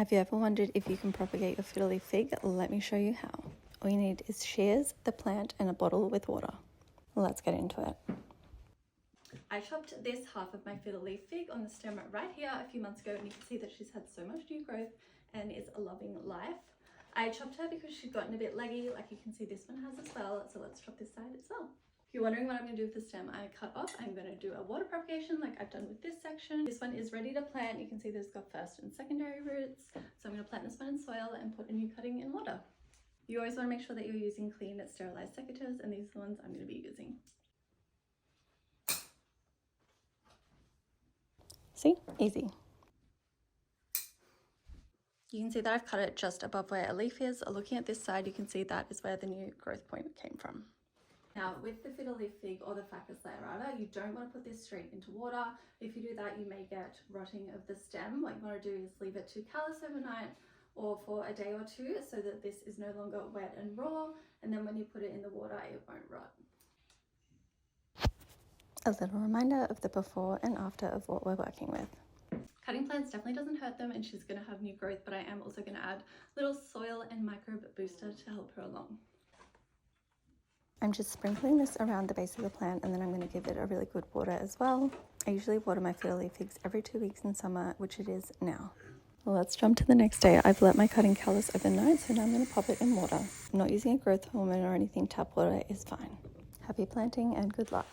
Have you ever wondered if you can propagate your Fiddle Leaf Fig? Let me show you how. All you need is shears, the plant, and a bottle with water. Let's get into it. I chopped this half of my Fiddle Leaf Fig on the stem right here a few months ago, and you can see that she's had so much new growth and is loving life. I chopped her because she'd gotten a bit leggy, like you can see this one has as well, so let's chop this side as well. If you're wondering what I'm going to do with the stem I cut off, I'm going to do a water propagation like I've done with this section. This one is ready to plant. You can see that it's got first and secondary roots, so I'm going to plant this one in soil and put a new cutting in water. You always want to make sure that you're using clean, sterilized secateurs, and these are the ones I'm going to be using. See? Easy. You can see that I've cut it just above where a leaf is. Looking at this side, you can see that is where the new growth point came from. Now, with the Fiddle Leaf Fig or the Ficus Lyrata, you don't want to put this straight into water. If you do that, you may get rotting of the stem. What you want to do is leave it to callous overnight or for a day or two so that this is no longer wet and raw, and then when you put it in the water, it won't rot. A little reminder of the before and after of what we're working with. Cutting plants definitely doesn't hurt them, and she's going to have new growth, but I am also going to add little soil and microbe booster to help her along. I'm just sprinkling this around the base of the plant, and then I'm going to give it a really good water as well. I usually water my Fiddle Leaf Figs every 2 weeks in summer, which it is now. Well, let's jump to the next day. I've let my cutting callus overnight, so now I'm going to pop it in water. I'm not using a growth hormone or anything. Tap water is fine. Happy planting and good luck.